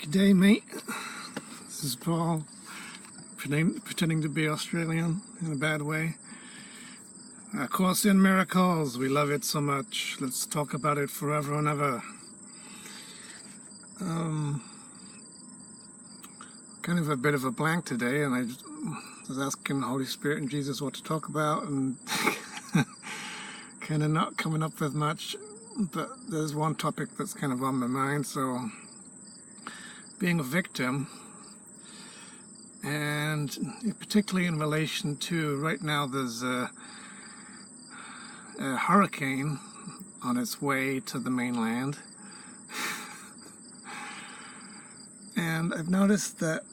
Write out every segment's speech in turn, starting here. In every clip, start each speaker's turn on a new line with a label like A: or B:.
A: G'day, mate. This is Paul, pretending to be Australian in a bad way. A Course in Miracles. We love it so much. Let's talk about it forever and ever. Kind of a bit of a blank today, and I was asking the Holy Spirit and Jesus what to talk about, and kind of not coming up with much. But there's one topic that's kind of on my mind, so being a victim, and particularly in relation to right now there's a hurricane on its way to the mainland, and I've noticed that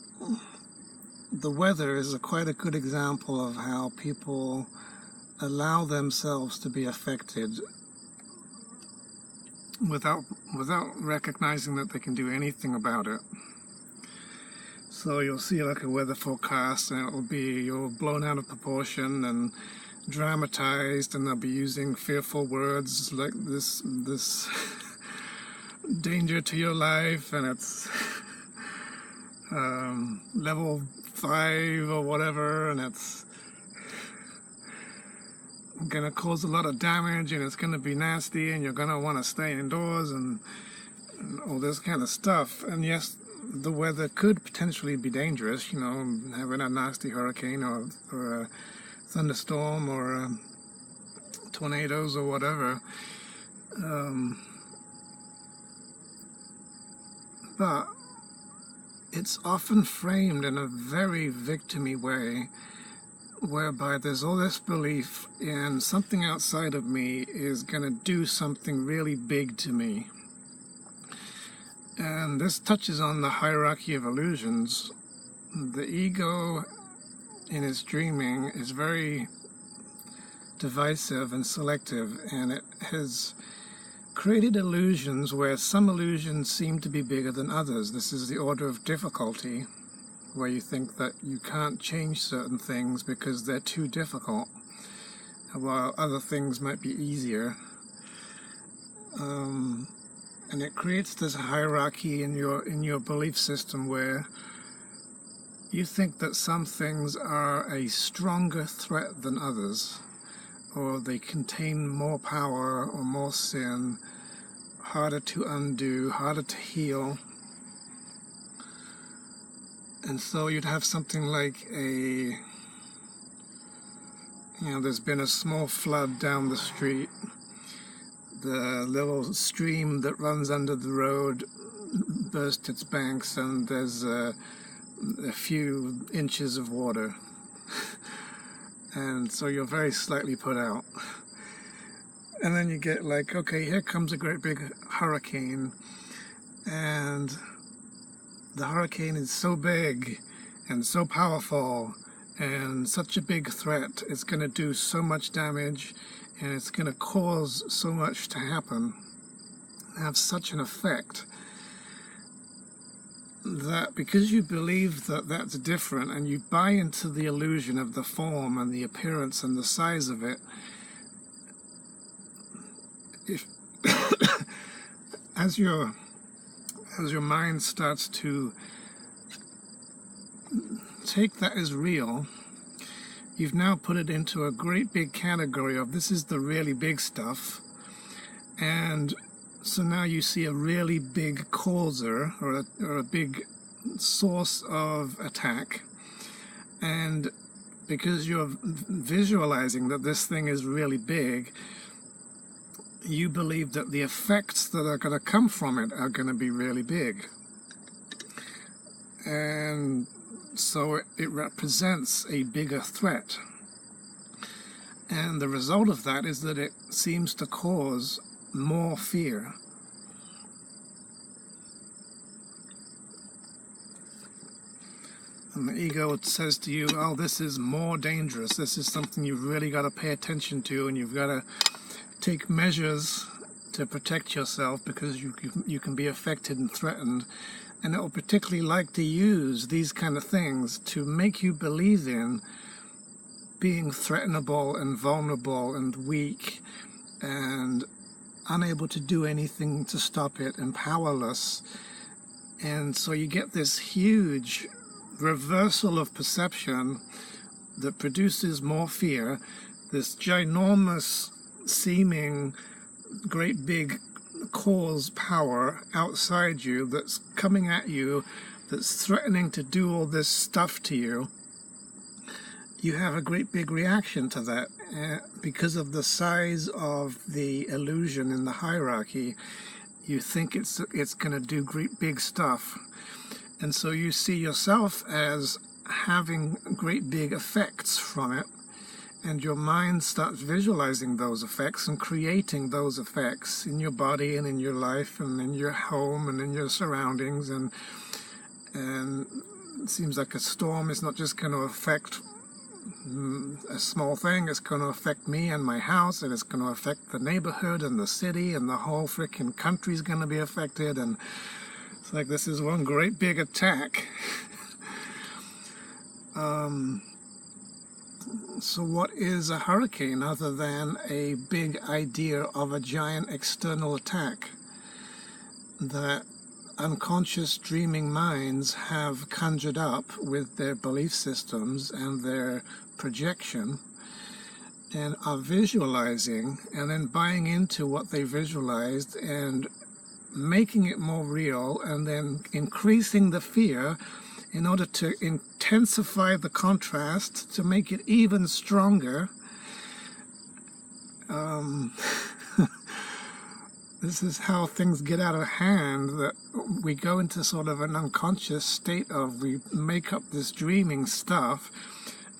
A: the weather is quite a good example of how people allow themselves to be affected without recognizing that they can do anything about it. So you'll see like a weather forecast, and it'll be you're blown out of proportion and dramatized, and they'll be using fearful words like this danger to your life, and it's level 5 or whatever, and it's gonna cause a lot of damage, and it's gonna be nasty, and you're gonna want to stay indoors, and all this kind of stuff. And yes, the weather could potentially be dangerous, you know, having a nasty hurricane or a thunderstorm or tornadoes or whatever. But it's often framed in a very victim-y way, whereby there's all this belief in something outside of me is going to do something really big to me. And this touches on the hierarchy of illusions. The ego in its dreaming is very divisive and selective, and it has created illusions where some illusions seem to be bigger than others. This is the order of difficulty, where you think that you can't change certain things because they're too difficult, while other things might be easier. And it creates this hierarchy in your belief system where you think that some things are a stronger threat than others, or they contain more power or more sin, harder to undo, harder to heal. And so you'd have something like there's been a small flood down the street. The little stream that runs under the road burst its banks, and there's a few inches of water. And so you're very slightly put out. And then you get like, okay, here comes a great big hurricane, and the hurricane is so big and so powerful and such a big threat. It's going to do so much damage, and it's going to cause so much to happen, have such an effect, that because you believe that that's different and you buy into the illusion of the form and the appearance and the size of it, as your mind starts to take that as real, you've now put it into a great big category of this is the really big stuff. And so now you see a really big causer or a big source of attack. And because you're visualizing that this thing is really big, you believe that the effects that are going to come from it are going to be really big. And so it represents a bigger threat. And the result of that is that it seems to cause more fear. And the ego says to you, oh, this is more dangerous. This is something you've really got to pay attention to, and you've got to take measures to protect yourself because you can be affected and threatened. And it will particularly like to use these kind of things to make you believe in being threatenable and vulnerable and weak and unable to do anything to stop it and powerless. And so you get this huge reversal of perception that produces more fear, this ginormous seeming great big cause power outside you that's coming at you, that's threatening to do all this stuff to you. You have a great big reaction to that because of the size of the illusion in the hierarchy. You think it's going to do great big stuff, and so you see yourself as having great big effects from it, and your mind starts visualizing those effects and creating those effects in your body and in your life and in your home and in your surroundings. And it seems like a storm is not just going to affect a small thing, it's going to affect me and my house, and it's going to affect the neighborhood and the city, and the whole freaking country is going to be affected. And it's like this is one great big attack. So what is a hurricane other than a big idea of a giant external attack that unconscious dreaming minds have conjured up with their belief systems and their projection, and are visualizing and then buying into what they visualized and making it more real, and then increasing the fear in order to intensify the contrast to make it even stronger. This is how things get out of hand, that we go into sort of an unconscious state of, we make up this dreaming stuff,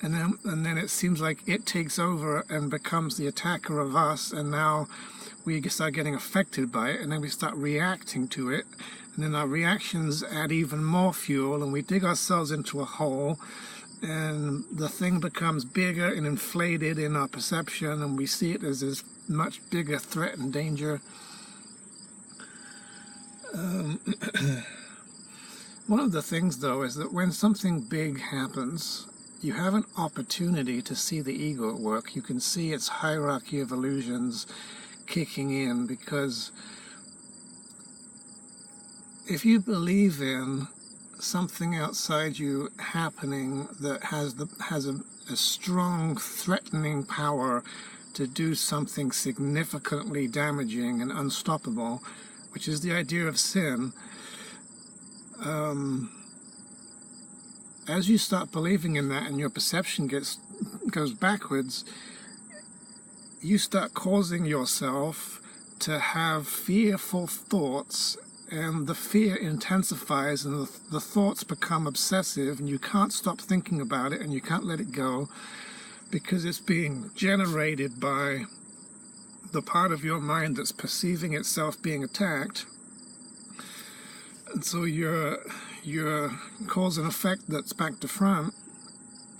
A: and then it seems like it takes over and becomes the attacker of us, and now we start getting affected by it, and then we start reacting to it, and then our reactions add even more fuel, and we dig ourselves into a hole, and the thing becomes bigger and inflated in our perception, and we see it as this much bigger threat and danger. One of the things, though, is that when something big happens, you have an opportunity to see the ego at work. You can see its hierarchy of illusions kicking in, because if you believe in something outside you happening that has a strong threatening power to do something significantly damaging and unstoppable, which is the idea of sin, as you start believing in that and your perception goes backwards, you start causing yourself to have fearful thoughts, and the fear intensifies, and the thoughts become obsessive, and you can't stop thinking about it, and you can't let it go, because it's being generated by the part of your mind that's perceiving itself being attacked. And so you're cause and effect that's back to front.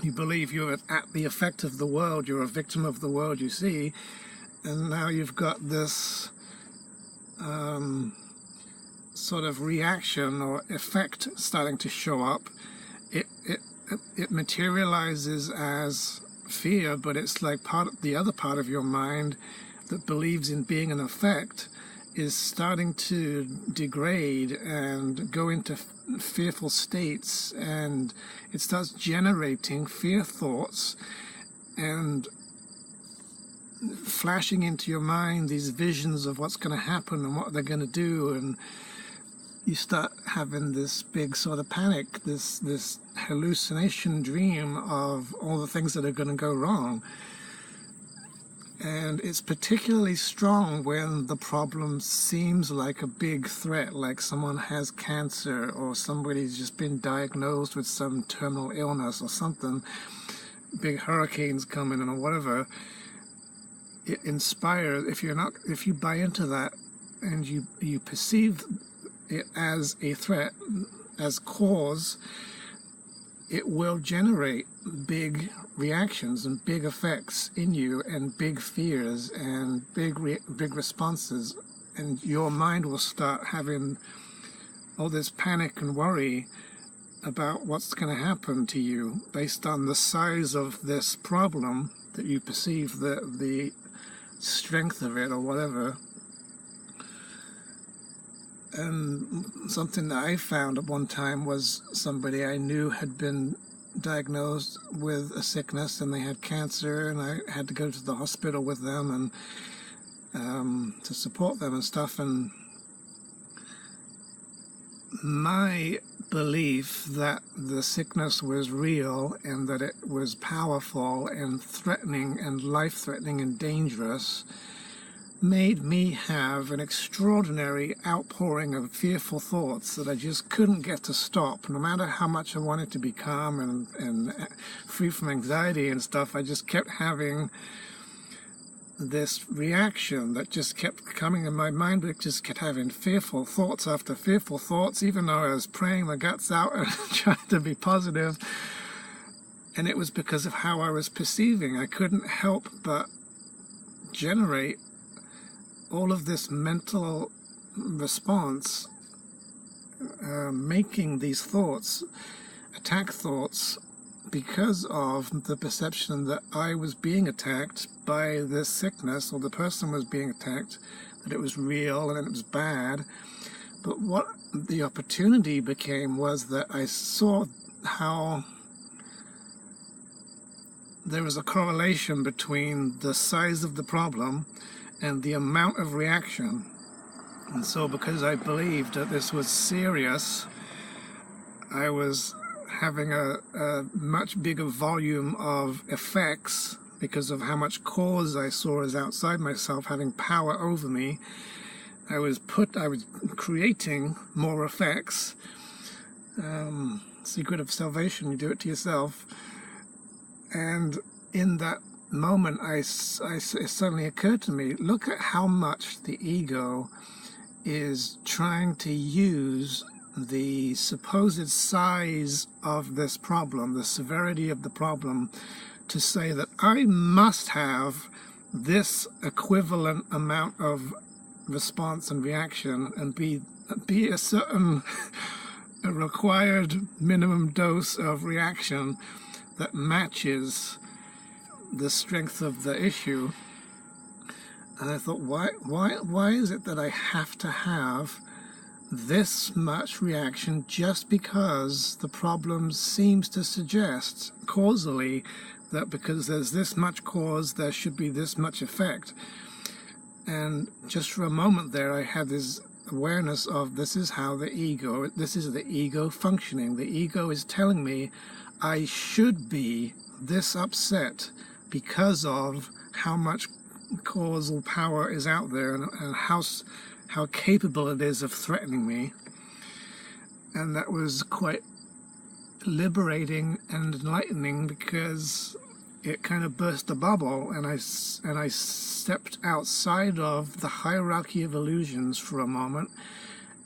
A: You believe you're at the effect of the world, you're a victim of the world you see, and now you've got this sort of reaction or effect starting to show up. It materializes as fear, but it's like the other part of your mind that believes in being an effect is starting to degrade and go into fearful states, and it starts generating fear thoughts and flashing into your mind these visions of what's going to happen and what they're going to do, and you start having this big sort of panic, this hallucination dream of all the things that are going to go wrong. And it's particularly strong when the problem seems like a big threat, like someone has cancer or somebody's just been diagnosed with some terminal illness or something, big hurricanes coming or whatever. It inspires, if you buy into that and you perceive it as a threat, as cause, it will generate big reactions and big effects in you, and big fears and big responses, and your mind will start having all this panic and worry about what's going to happen to you based on the size of this problem that you perceive, the strength of it or whatever. And something that I found at one time was somebody I knew had been diagnosed with a sickness, and they had cancer, and I had to go to the hospital with them and to support them and stuff. And my belief that the sickness was real and that it was powerful and threatening and life-threatening and dangerous made me have an extraordinary outpouring of fearful thoughts that I just couldn't get to stop. No matter how much I wanted to be calm and free from anxiety and stuff, I just kept having this reaction that just kept coming in my mind. It just kept having fearful thoughts after fearful thoughts, even though I was praying my guts out and trying to be positive. And it was because of how I was perceiving. I couldn't help but generate all of this mental response, making these thoughts, attack thoughts, because of the perception that I was being attacked by this sickness, or the person was being attacked, that it was real and it was bad. But what the opportunity became was that I saw how there was a correlation between the size of the problem and the amount of reaction. And so because I believed that this was serious, I was having a much bigger volume of effects because of how much cause I saw as outside myself having power over me. I was creating more effects. Secret of salvation, you do it to yourself. And in that moment, it suddenly occurred to me, look at how much the ego is trying to use the supposed size of this problem, the severity of the problem, to say that I must have this equivalent amount of response and reaction and be a certain a required minimum dose of reaction that matches the strength of the issue. And I thought, why is it that I have to have this much reaction just because the problem seems to suggest causally that because there's this much cause, there should be this much effect? And just for a moment there, I had this awareness of this is the ego functioning. The ego is telling me I should be this upset because of how much causal power is out there and how capable it is of threatening me. And that was quite liberating and enlightening, because it kind of burst a bubble, and I stepped outside of the hierarchy of illusions for a moment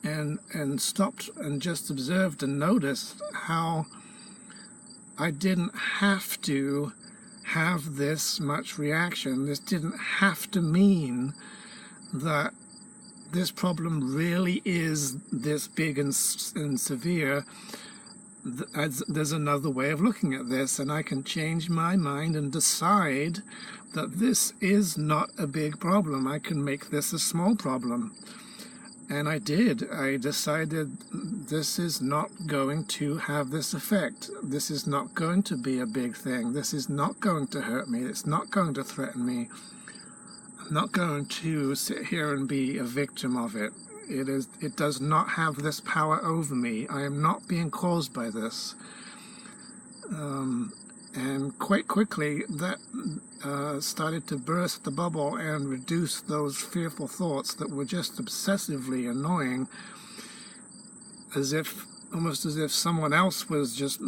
A: and stopped and just observed and noticed how I didn't have to have this much reaction. This didn't have to mean that this problem really is this big and severe. There's another way of looking at this, and I can change my mind and decide that this is not a big problem. I can make this a small problem. And I did. I decided this is not going to have this effect. This is not going to be a big thing. This is not going to hurt me. It's not going to threaten me. I'm not going to sit here and be a victim of it. It does not have this power over me. I am not being caused by this. And quite quickly, that started to burst the bubble and reduce those fearful thoughts that were just obsessively annoying, almost as if someone else was just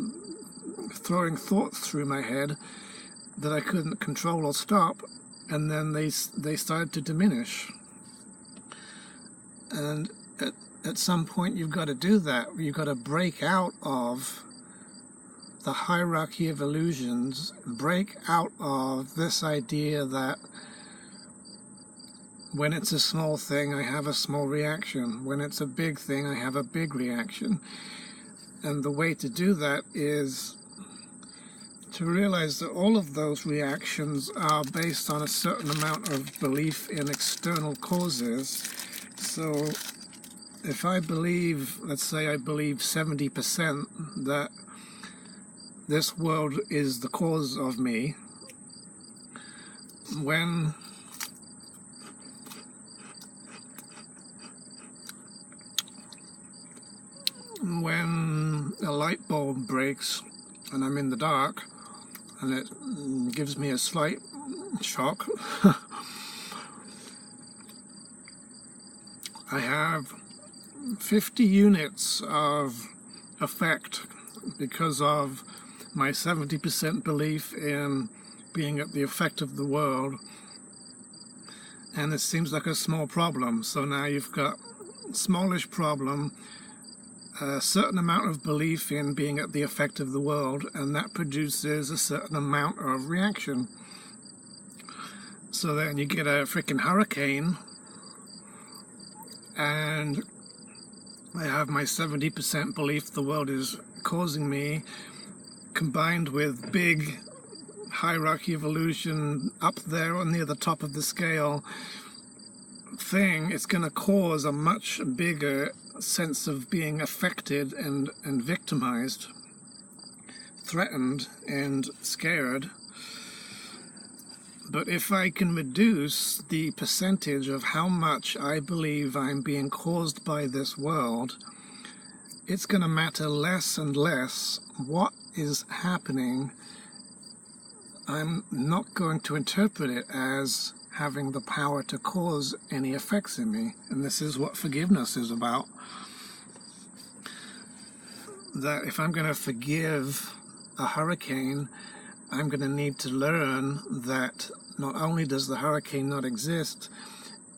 A: throwing thoughts through my head that I couldn't control or stop, and then they started to diminish. And at some point, you've got to do that. You've got to break out of the hierarchy of illusions, break out of this idea that when it's a small thing, I have a small reaction. When it's a big thing, I have a big reaction. And the way to do that is to realize that all of those reactions are based on a certain amount of belief in external causes. So if I believe, let's say I believe 70% that this world is the cause of me, when a light bulb breaks and I'm in the dark and it gives me a slight shock, I have 50 units of effect because of my 70% belief in being at the effect of the world, and it seems like a small problem. So now you've got smallish problem, a certain amount of belief in being at the effect of the world, and that produces a certain amount of reaction. So then you get a freaking hurricane, and I have my 70% belief the world is causing me, combined with big hierarchy evolution up there or near the top of the scale thing. It's going to cause a much bigger sense of being affected and victimized, threatened and scared. But if I can reduce the percentage of how much I believe I'm being caused by this world, it's going to matter less and less what is happening. I'm not going to interpret it as having the power to cause any effects in me. And this is what forgiveness is about. That if I'm going to forgive a hurricane, I'm going to need to learn that not only does the hurricane not exist,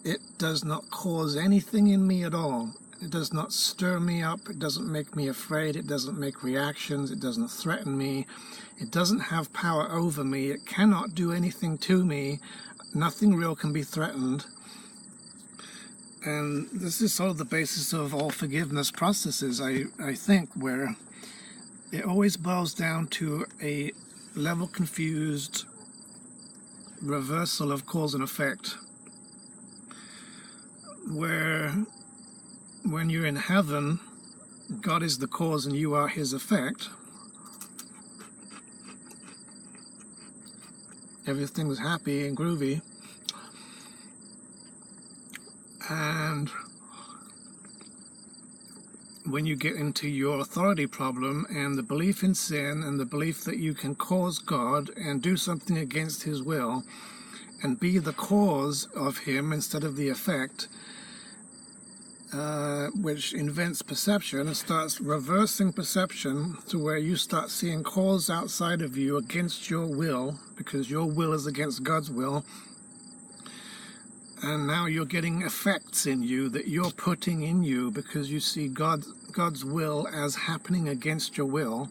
A: it does not cause anything in me at all. It does not stir me up, it doesn't make me afraid, it doesn't make reactions, it doesn't threaten me, it doesn't have power over me, it cannot do anything to me, nothing real can be threatened. And this is sort of the basis of all forgiveness processes, I think, where it always boils down to a level confused reversal of cause and effect, where when you're in heaven, God is the cause and you are his effect. Everything's happy and groovy. And when you get into your authority problem and the belief in sin and the belief that you can cause God and do something against his will and be the cause of him instead of the effect, which invents perception and starts reversing perception to where you start seeing cause outside of you against your will, because your will is against God's will. And now you're getting effects in you that you're putting in you because you see God's will as happening against your will.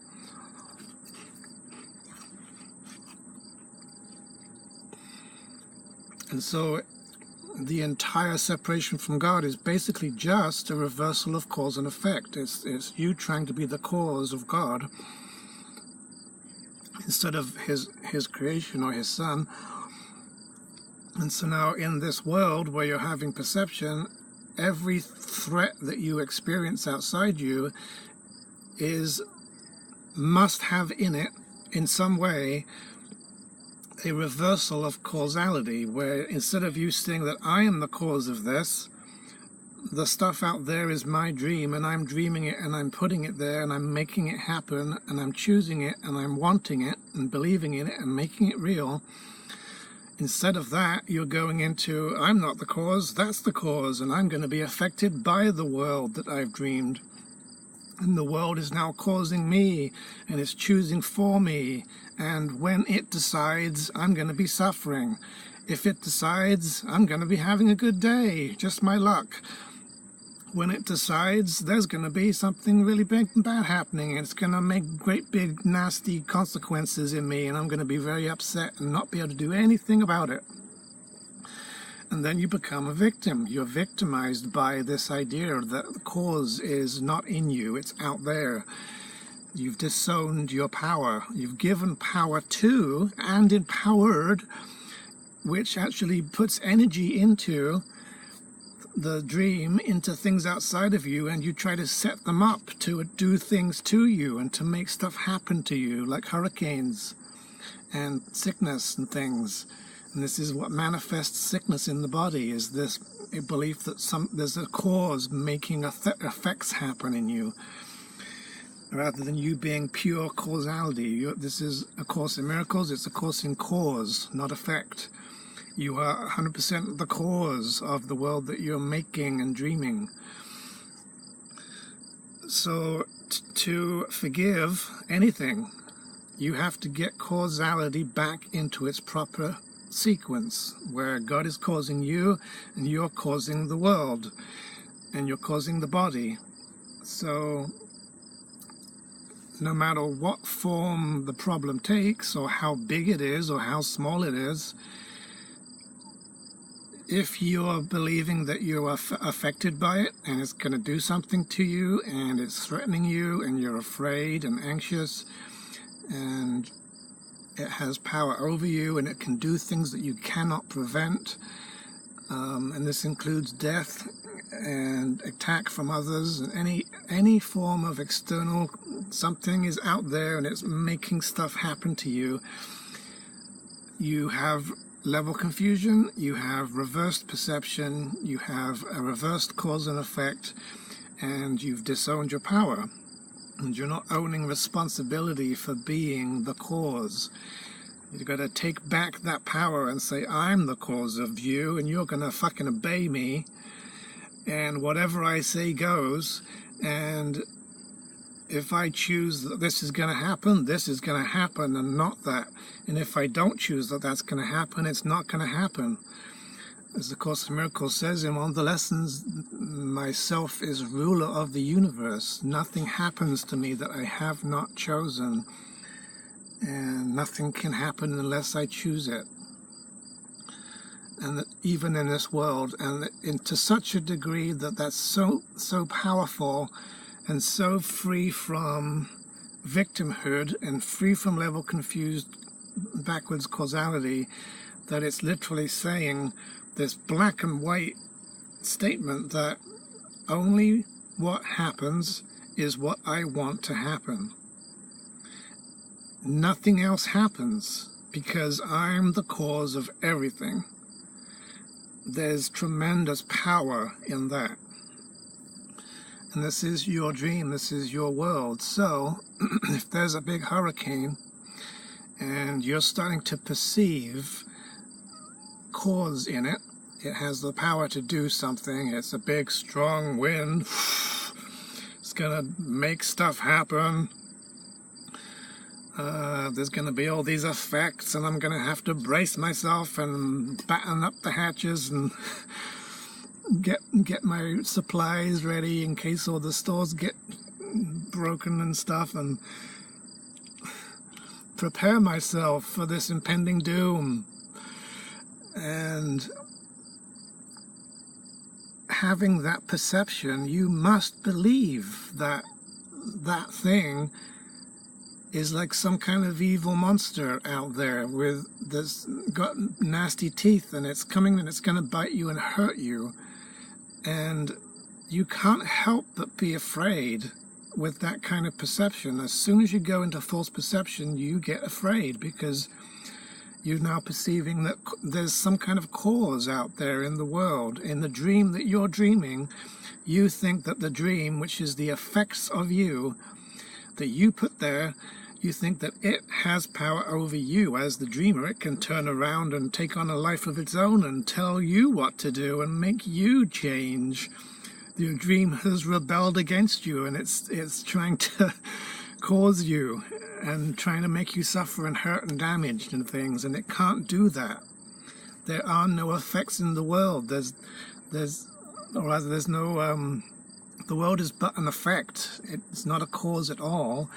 A: And so the entire separation from God is basically just a reversal of cause and effect. It's you trying to be the cause of God instead of his creation or his son. And so now in this world where you're having perception, every threat that you experience outside you must have in it, in some way, a reversal of causality, where instead of you saying that I am the cause of this, the stuff out there is my dream and I'm dreaming it and I'm putting it there and I'm making it happen and I'm choosing it and I'm wanting it and believing in it and making it real. Instead of that, you're going into, I'm not the cause, that's the cause, and I'm going to be affected by the world that I've dreamed. And the world is now causing me, and it's choosing for me. And when it decides, I'm going to be suffering. If it decides, I'm going to be having a good day, just my luck. When it decides, there's going to be something really big and bad happening, and it's going to make great big nasty consequences in me, and I'm going to be very upset and not be able to do anything about it. And then you become a victim. You're victimized by this idea that the cause is not in you, it's out there. You've disowned your power. You've given power to and empowered, which actually puts energy into the dream into things outside of you, and you try to set them up to do things to you and to make stuff happen to you, like hurricanes and sickness and things. And this is what manifests sickness in the body, is this belief that there's a cause making effects happen in you, rather than you being pure causality. This is A Course in Miracles. It's a course in cause, not effect. You are 100% the cause of the world that you're making and dreaming. So to forgive anything, you have to get causality back into its proper sequence, where God is causing you and you're causing the world and you're causing the body. So no matter what form the problem takes, or how big it is or how small it is, if you're believing that you are affected by it and it's going to do something to you and it's threatening you and you're afraid and anxious and it has power over you and it can do things that you cannot prevent, and this includes death and attack from others, and any form of external something is out there and it's making stuff happen to you, you have level confusion, you have reversed perception, you have a reversed cause and effect, and you've disowned your power. And you're not owning responsibility for being the cause. You've got to take back that power and say, I'm the cause of you, and you're going to fucking obey me, and whatever I say goes, and if I choose that this is going to happen, this is going to happen, and not that. And if I don't choose that that's going to happen, it's not going to happen. As the Course in Miracles says in one of the lessons, myself is ruler of the universe. Nothing happens to me that I have not chosen. And nothing can happen unless I choose it. And that even in this world, and to such a degree that that's so powerful, and so free from victimhood and free from level confused backwards causality, that it's literally saying this black and white statement that only what happens is what I want to happen. Nothing else happens because I'm the cause of everything. There's tremendous power in that. And this is your dream, this is your world. So if there's a big hurricane and you're starting to perceive cause in it, it has the power to do something. It's a big strong wind, it's gonna make stuff happen, there's gonna be all these effects, and I'm gonna have to brace myself and batten up the hatches and get my supplies ready in case all the stores get broken and stuff, and prepare myself for this impending doom. And having that perception, you must believe that that thing is like some kind of evil monster out there with this got nasty teeth, and it's coming and it's going to bite you and hurt you. And you can't help but be afraid with that kind of perception. As soon as you go into false perception, you get afraid because you're now perceiving that there's some kind of cause out there in the world. In the dream that you're dreaming, you think that the dream, which is the effects of you, that you put there, you think that it has power over you as the dreamer. It can turn around and take on a life of its own and tell you what to do and make you change. Your dream has rebelled against you, and it's trying to cause you and trying to make you suffer and hurt and damaged and things, and it can't do that. There are no effects in the world. There's no the world is but an effect. It's not a cause at all.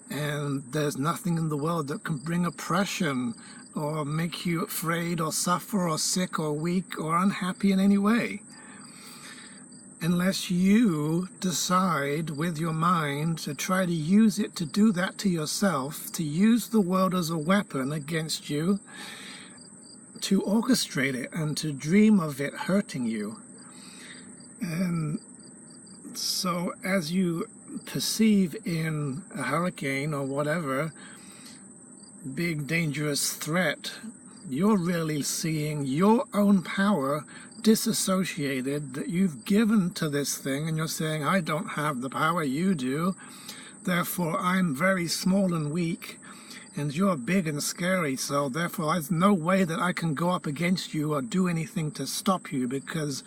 A: And there's nothing in the world that can bring oppression or make you afraid or suffer or sick or weak or unhappy in any way, unless you decide with your mind to try to use it to do that to yourself, to use the world as a weapon against you, to orchestrate it and to dream of it hurting you. And so as you perceive in a hurricane or whatever big dangerous threat, you're really seeing your own power disassociated that you've given to this thing, and you're saying, I don't have the power you do, therefore I'm very small and weak, and you're big and scary, so therefore there's no way that I can go up against you or do anything to stop you, because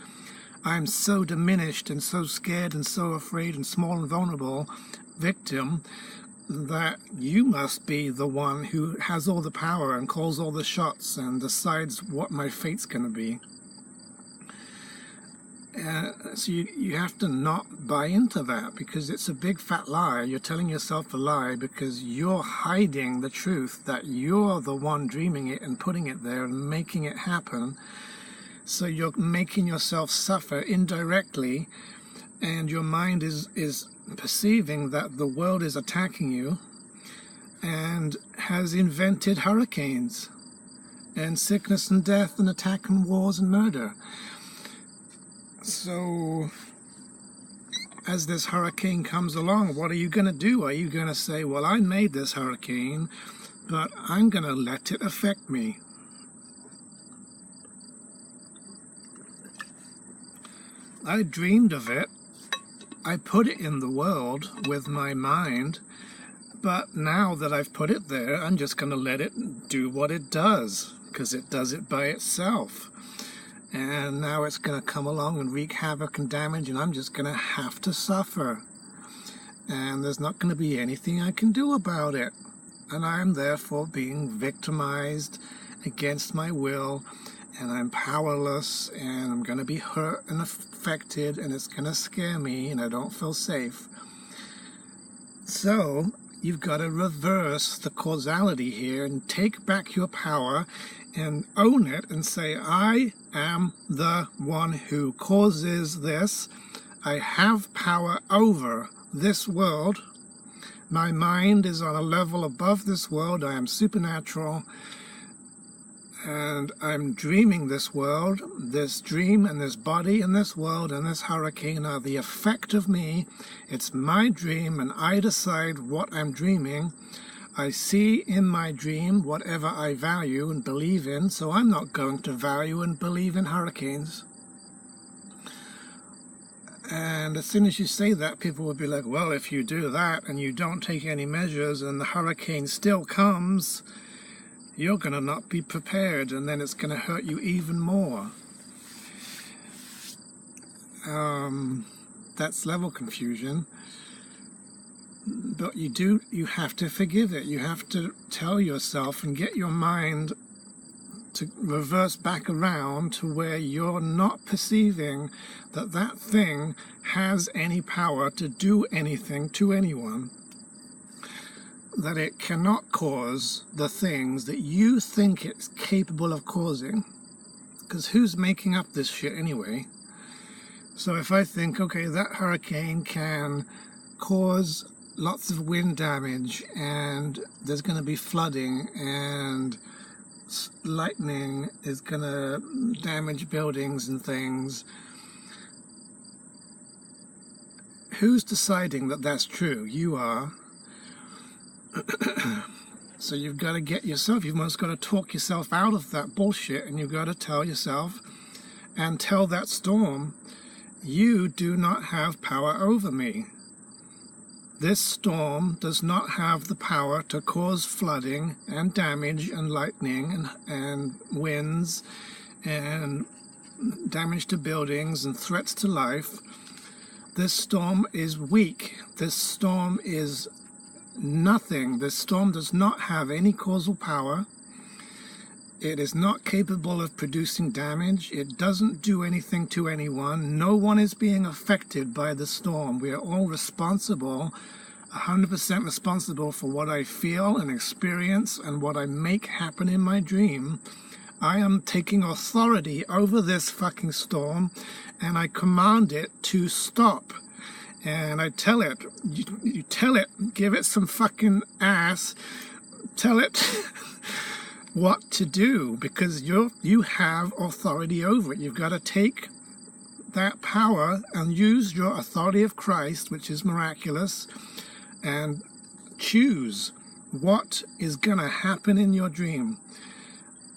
A: I'm so diminished and so scared and so afraid and small and vulnerable victim that you must be the one who has all the power and calls all the shots and decides what my fate's going to be. So you have to not buy into that, because it's a big fat lie. You're telling yourself a lie because you're hiding the truth that you're the one dreaming it and putting it there and making it happen. So you're making yourself suffer indirectly, and your mind is perceiving that the world is attacking you and has invented hurricanes and sickness and death and attack and wars and murder. So as this hurricane comes along, what are you going to do? Are you going to say, well, I made this hurricane, but I'm going to let it affect me? I dreamed of it. I put it in the world with my mind, but now that I've put it there, I'm just going to let it do what it does, because it does it by itself. And now it's going to come along and wreak havoc and damage, and I'm just going to have to suffer. And there's not going to be anything I can do about it. And I'm therefore being victimized against my will, and I'm powerless, and I'm going to be hurt and affected, and it's going to scare me, and I don't feel safe. So you've got to reverse the causality here and take back your power and own it and say, I am the one who causes this. I have power over this world. My mind is on a level above this world. I am supernatural. And I'm dreaming this world. This dream and this body and this world and this hurricane are the effect of me. It's my dream, and I decide what I'm dreaming. I see in my dream whatever I value and believe in, so I'm not going to value and believe in hurricanes. And as soon as you say that, people will be like, well, if you do that and you don't take any measures and the hurricane still comes, you're going to not be prepared, and then it's going to hurt you even more. That's level confusion. But you have to forgive it. You have to tell yourself and get your mind to reverse back around to where you're not perceiving that that thing has any power to do anything to anyone. That it cannot cause the things that you think it's capable of causing. Because who's making up this shit anyway? So if I think, okay, that hurricane can cause lots of wind damage, and there's going to be flooding, and lightning is going to damage buildings and things, who's deciding that that's true? You are. So you've got to get yourself, you've almost got to talk yourself out of that bullshit, and you've got to tell yourself and tell that storm, you do not have power over me. This storm does not have the power to cause flooding and damage and lightning and winds and damage to buildings and threats to life. This storm is weak. This storm is nothing. This storm does not have any causal power. It is not capable of producing damage. It doesn't do anything to anyone. No one is being affected by the storm. We are all responsible, 100% responsible for what I feel and experience and what I make happen in my dream. I am taking authority over this fucking storm, and I command it to stop. And I tell it, you tell it, give it some fucking ass, tell it what to do, because you have authority over it. You've got to take that power and use your authority of Christ, which is miraculous, and choose what is going to happen in your dream.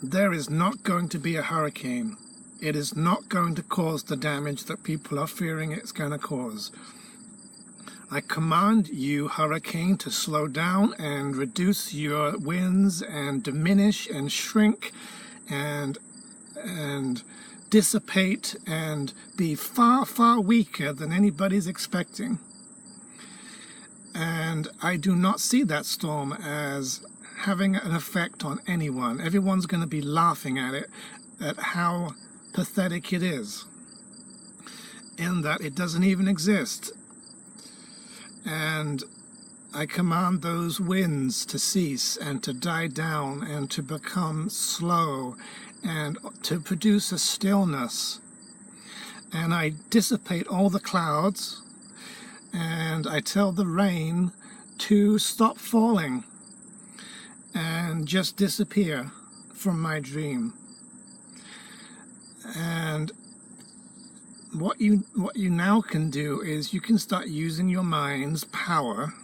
A: There is not going to be a hurricane. It is not going to cause the damage that people are fearing it's going to cause. I command you, hurricane, to slow down and reduce your winds and diminish and shrink and dissipate and be far, far weaker than anybody's expecting. And I do not see that storm as having an effect on anyone. Everyone's going to be laughing at it, at how pathetic it is, in that it doesn't even exist. And I command those winds to cease and to die down and to become slow and to produce a stillness. And I dissipate all the clouds, and I tell the rain to stop falling and just disappear from my dream. And what you now can do is you can start using your mind's power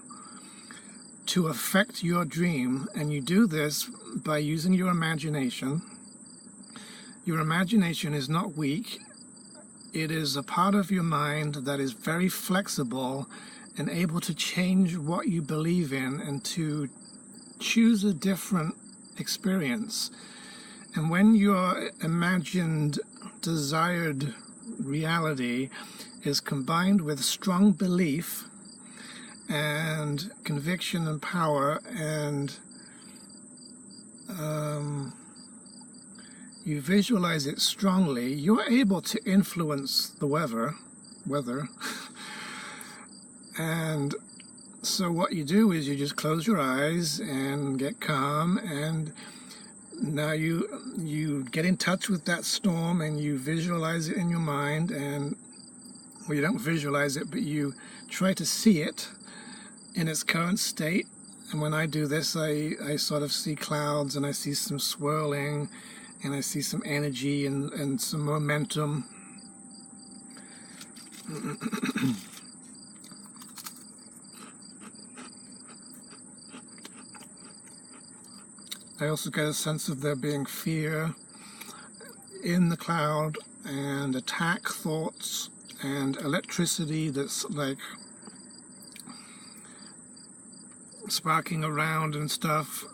A: to affect your dream, and you do this by using your imagination. Your imagination is not weak. It is a part of your mind that is very flexible and able to change what you believe in and to choose a different experience. And when your imagined, desired reality is combined with strong belief and conviction and power, and you visualize it strongly, you're able to influence the weather. And so what you do is you just close your eyes and get calm, and now you get in touch with that storm and you visualize it in your mind. And well, you don't visualize it, but you try to see it in its current state. And when I do this, I sort of see clouds, and I see some swirling, and I see some energy and some momentum. I also get a sense of there being fear in the cloud, and attack thoughts, and electricity that's like sparking around and stuff.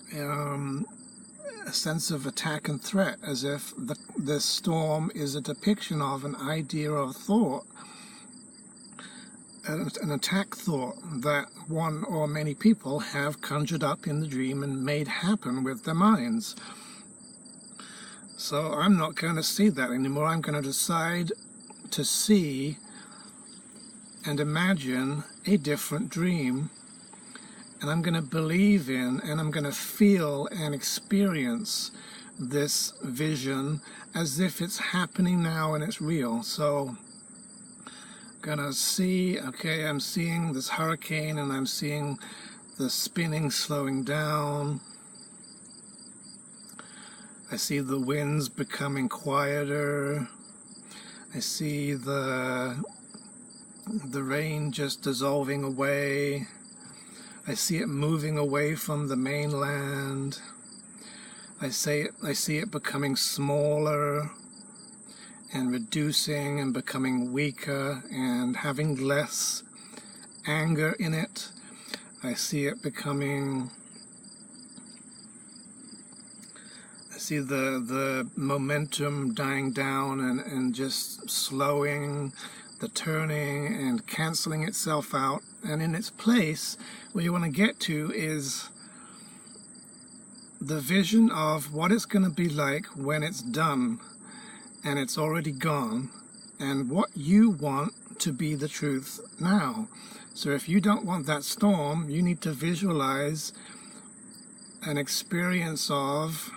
A: A sense of attack and threat, as if the storm is a depiction of an idea or thought, an attack thought that one or many people have conjured up in the dream and made happen with their minds. So I'm not going to see that anymore. I'm going to decide to see and imagine a different dream, and I'm going to believe in, and I'm going to feel and experience this vision as if it's happening now and it's real. So gonna see, okay, I'm seeing this hurricane, and I'm seeing the spinning slowing down. I see the winds becoming quieter. I see the rain just dissolving away. I see it moving away from the mainland. I see it becoming smaller and reducing and becoming weaker and having less anger in it. I see it becoming, I see the momentum dying down and just slowing, the turning and canceling itself out. And in its place, where you want to get to is the vision of what it's going to be like when it's done and it's already gone, and what you want to be the truth now. So if you don't want that storm, you need to visualize an experience of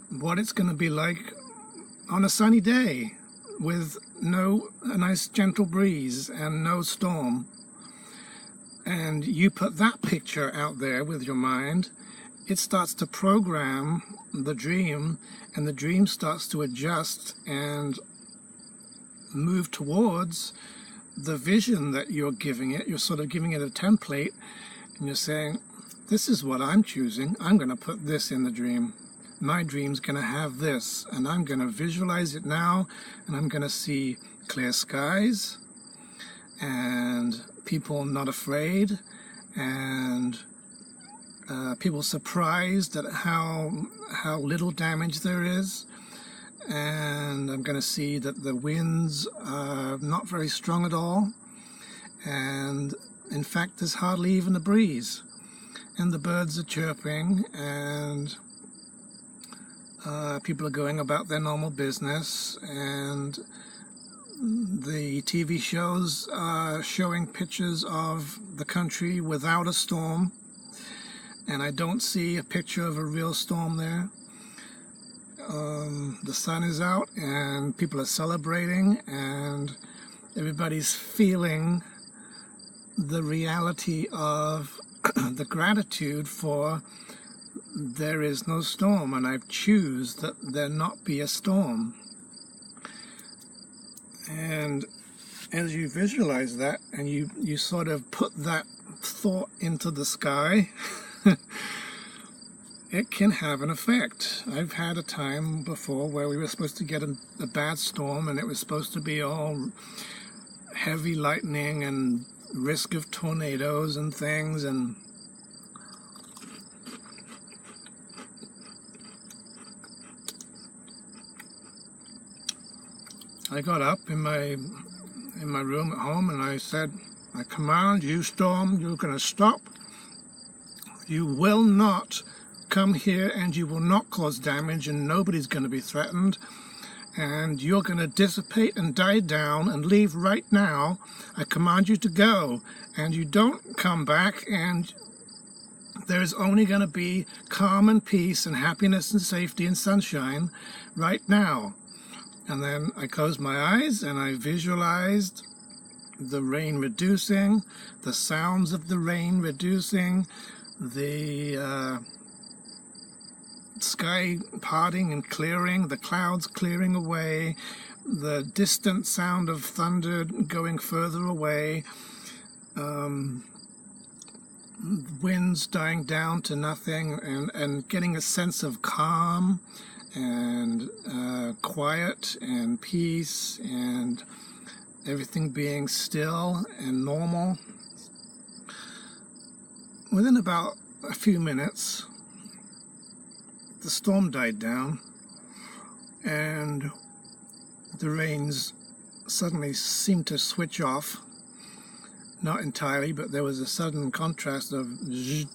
A: what it's going to be like on a sunny day with a nice gentle breeze and no storm. And you put that picture out there with your mind, it starts to program the dream, and the dream starts to adjust and move towards the vision that you're giving it. You're sort of giving it a template, and you're saying, this is what I'm choosing. I'm going to put this in the dream. My dream's going to have this, and I'm going to visualize it now, and I'm going to see clear skies and people not afraid, and people surprised at how little damage there is. And I'm going to see that the winds are not very strong at all, and in fact there's hardly even a breeze, and the birds are chirping, and people are going about their normal business, and the TV shows are showing pictures of the country without a storm, and I don't see a picture of a real storm there. The sun is out and people are celebrating, and everybody's feeling the reality of the gratitude for there is no storm, and I choose that there not be a storm. And as you visualize that and you sort of put that thought into the sky, it can have an effect. I've had a time before where we were supposed to get a bad storm, and it was supposed to be all heavy lightning and risk of tornadoes and things, and I got up in my room at home and I said, I command you, storm, you're going to stop. You will not come here, and you will not cause damage, and nobody's going to be threatened, and you're going to dissipate and die down and leave right now. I command you to go, and you don't come back, and there's only going to be calm and peace and happiness and safety and sunshine right now. And then I closed my eyes and I visualized the rain reducing, the sounds of the rain reducing, the sky parting and clearing, the clouds clearing away, the distant sound of thunder going further away, winds dying down to nothing, and getting a sense of calm and quiet and peace, and everything being still and normal. Within about a few minutes, the storm died down, and the rains suddenly seemed to switch off. Not entirely, but there was a sudden contrast of zzz,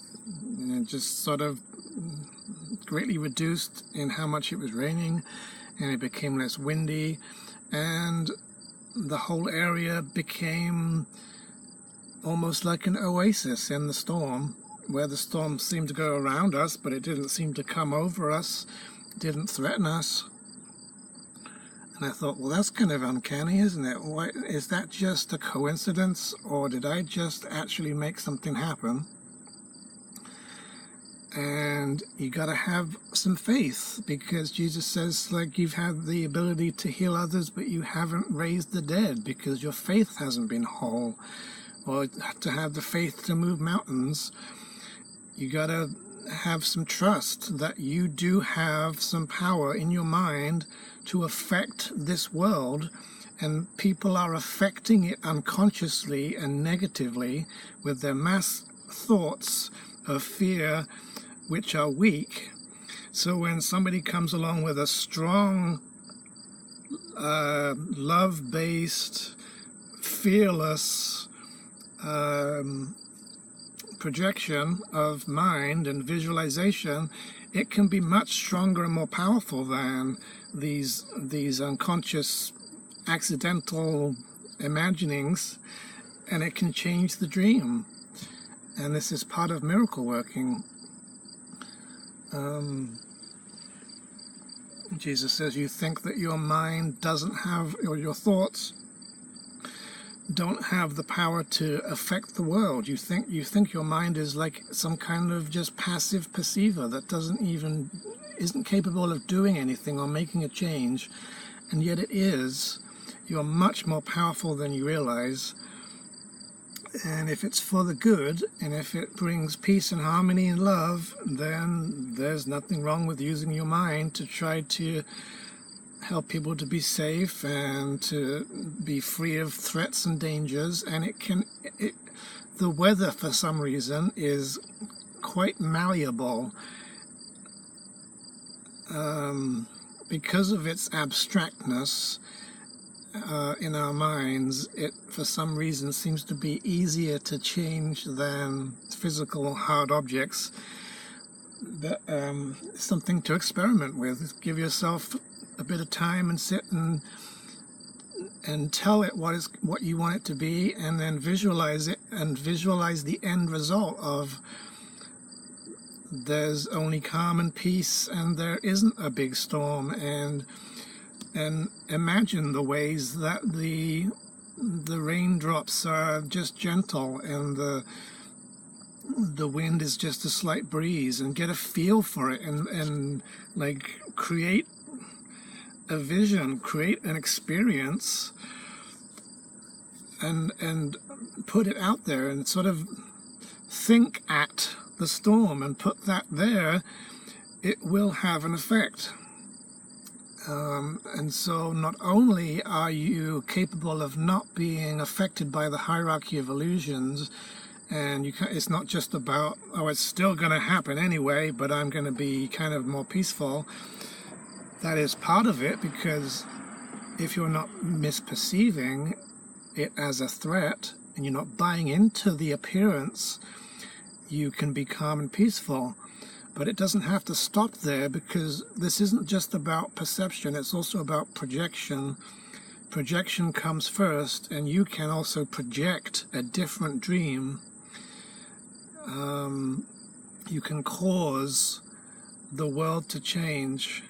A: and it just sort of greatly reduced in how much it was raining, and it became less windy, and the whole area became almost like an oasis in the storm, where the storm seemed to go around us, but it didn't seem to come over us, didn't threaten us. And I thought, well, that's kind of uncanny, isn't it? Why, is that just a coincidence, or did I just actually make something happen? And you got to have some faith, because Jesus says, like, you've had the ability to heal others, but you haven't raised the dead because your faith hasn't been whole. Or to have the faith to move mountains, you got to have some trust that you do have some power in your mind to affect this world, and people are affecting it unconsciously and negatively with their mass thoughts of fear, which are weak. So when somebody comes along with a strong, love-based, fearless projection of mind and visualization, it can be much stronger and more powerful than these unconscious, accidental imaginings, and it can change the dream. And this is part of miracle working. Jesus says, you think that your mind doesn't have, or your thoughts don't have the power to affect the world. You think your mind is like some kind of just passive perceiver that isn't capable of doing anything or making a change, and yet it is. You're much more powerful than you realize. And if it's for the good, and if it brings peace and harmony and love, then there's nothing wrong with using your mind to try to help people to be safe and to be free of threats and dangers. And the weather, for some reason, is quite malleable because of its abstractness. In our minds, it for some reason seems to be easier to change than physical hard objects. But something to experiment with. Give yourself a bit of time and sit and tell it what you want it to be, and then visualize it and visualize the end result of there's only calm and peace and there isn't a big storm, and imagine the ways that the raindrops are just gentle and the wind is just a slight breeze, and get a feel for it, and like create a vision, create an experience, and put it out there, and sort of think at the storm and put that there. It will have an effect. And so not only are you capable of not being affected by the hierarchy of illusions, and it's not just about, oh, it's still going to happen anyway, but I'm going to be kind of more peaceful. That is part of it, because if you're not misperceiving it as a threat and you're not buying into the appearance, you can be calm and peaceful. But it doesn't have to stop there, because this isn't just about perception, it's also about projection. Projection comes first, and you can also project a different dream. You can cause the world to change.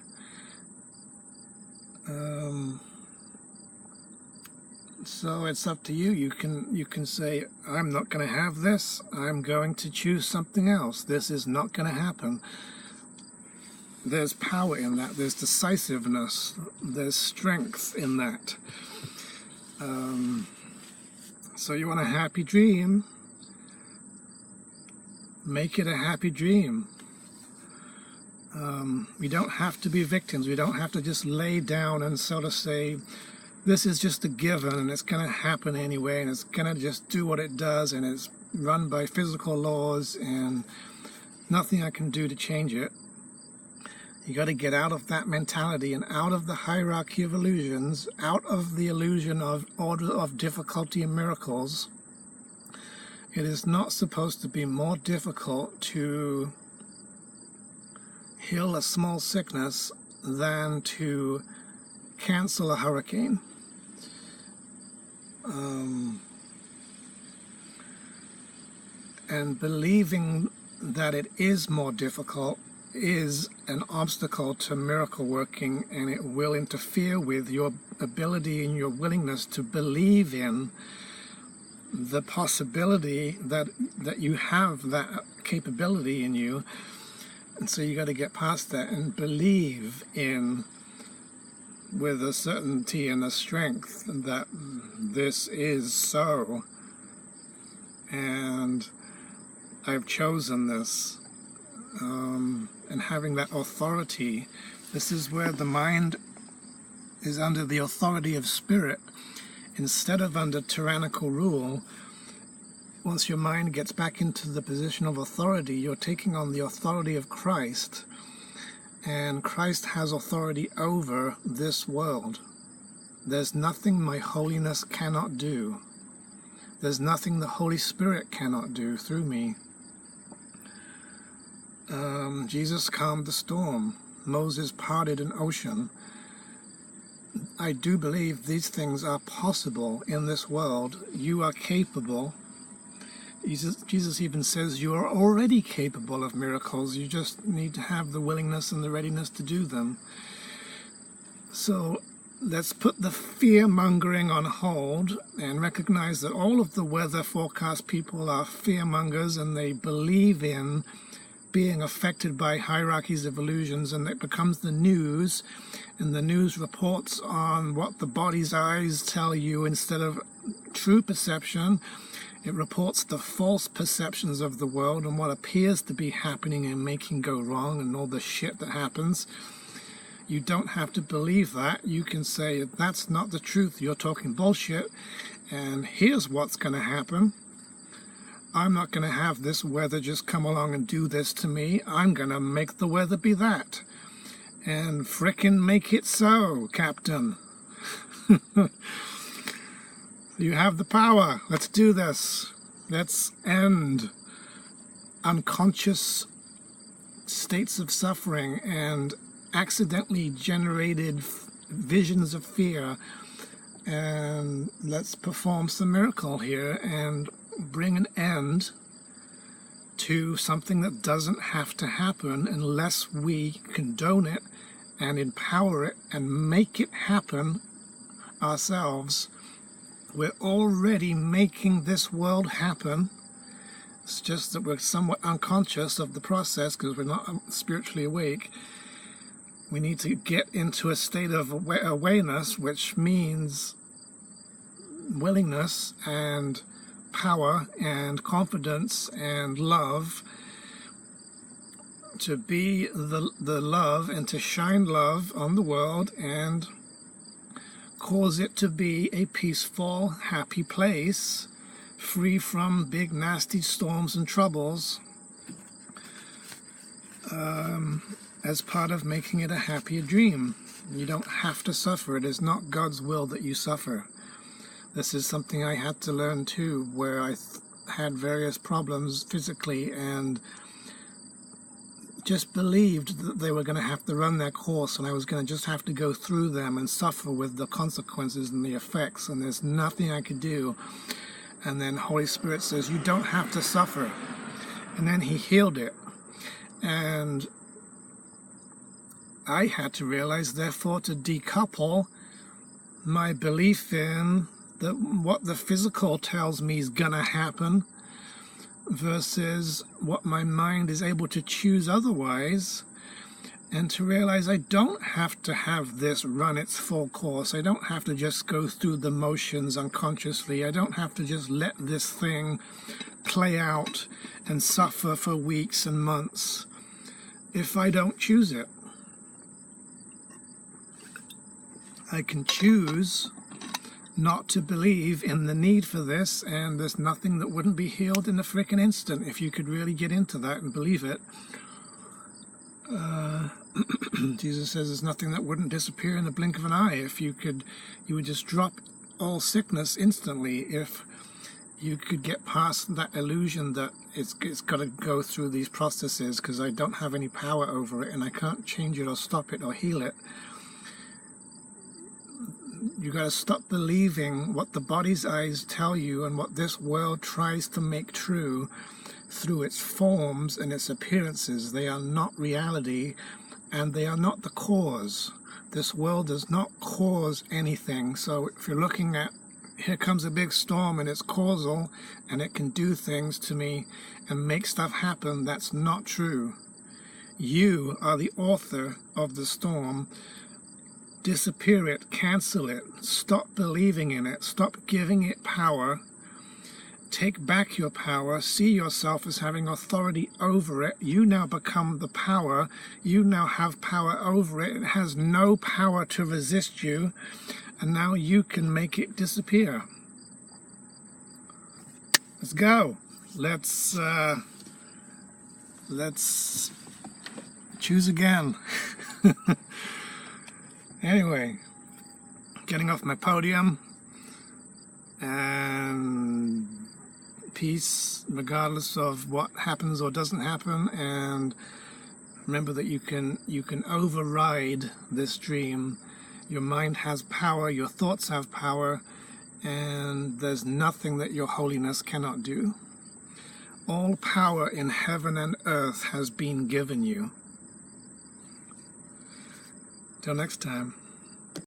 A: So it's up to you. You can say, I'm not going to have this. I'm going to choose something else. This is not going to happen. There's power in that. There's decisiveness. There's strength in that. So you want a happy dream? Make it a happy dream. We don't have to be victims. We don't have to just lay down and sort of say, this is just a given and it's going to happen anyway, and it's going to just do what it does, and it's run by physical laws and nothing I can do to change it. You got to get out of that mentality and out of the hierarchy of illusions, out of the illusion of order of difficulty and miracles. It is not supposed to be more difficult to heal a small sickness than to cancel a hurricane. And believing that it is more difficult is an obstacle to miracle working, and it will interfere with your ability and your willingness to believe in the possibility that you have that capability in you. And so you got to get past that and believe in, with a certainty and a strength, that this is so, and I've chosen this. And having that authority, this is where the mind is under the authority of spirit instead of under tyrannical rule. Once your mind gets back into the position of authority, you're taking on the authority of Christ, and Christ has authority over this world. There's nothing my holiness cannot do. There's nothing the Holy Spirit cannot do through me. Jesus calmed the storm. Moses parted an ocean. I do believe these things are possible in this world. You are capable. Jesus even says you are already capable of miracles. You just need to have the willingness and the readiness to do them. So let's put the fear-mongering on hold and recognize that all of the weather forecast people are fear-mongers, and they believe in being affected by hierarchies of illusions, and it becomes the news, and the news reports on what the body's eyes tell you instead of true perception. It reports the false perceptions of the world and what appears to be happening and making go wrong and all the shit that happens. You don't have to believe that. You can say, that's not the truth, you're talking bullshit, and here's what's going to happen. I'm not going to have this weather just come along and do this to me. I'm going to make the weather be that. And frickin' make it so, Captain. You have the power. Let's do this. Let's end unconscious states of suffering and accidentally generated visions of fear. And let's perform some miracle here and bring an end to something that doesn't have to happen unless we condone it and empower it and make it happen ourselves. We're already making this world happen. It's just that we're somewhat unconscious of the process because we're not spiritually awake. We need to get into a state of awareness, which means willingness and power and confidence and love, to be the love and to shine love on the world and cause it to be a peaceful, happy place, free from big, nasty storms and troubles, as part of making it a happier dream. You don't have to suffer. It is not God's will that you suffer. This is something I had to learn too, where I had various problems physically and just believed that they were going to have to run their course and I was going to just have to go through them and suffer with the consequences and the effects, and there's nothing I could do. And then Holy Spirit says, you don't have to suffer. And then he healed it. And I had to realize, therefore, to decouple my belief in that what the physical tells me is gonna happen versus what my mind is able to choose otherwise, and to realize I don't have to have this run its full course. I don't have to just go through the motions unconsciously. I don't have to just let this thing play out and suffer for weeks and months if I don't choose it. I can choose not to believe in the need for this, and there's nothing that wouldn't be healed in a frickin' instant if you could really get into that and believe it. Jesus says there's nothing that wouldn't disappear in the blink of an eye. If you could, you would just drop all sickness instantly if you could get past that illusion that it's got to go through these processes because I don't have any power over it and I can't change it or stop it or heal it. You got to stop believing what the body's eyes tell you and what this world tries to make true through its forms and its appearances. They are not reality, and they are not the cause. This world does not cause anything. So if you're looking at, here comes a big storm and it's causal and it can do things to me and make stuff happen, that's not true. You are the author of the storm. Disappear it, cancel it, stop believing in it, stop giving it power, take back your power, see yourself as having authority over it. You now become the power, you now have power over it, it has no power to resist you, and now you can make it disappear. Let's go. Let's choose again. Anyway, getting off my podium, and peace regardless of what happens or doesn't happen, and remember that you can override this dream. Your mind has power, your thoughts have power, and there's nothing that your holiness cannot do. All power in heaven and earth has been given you. Till next time.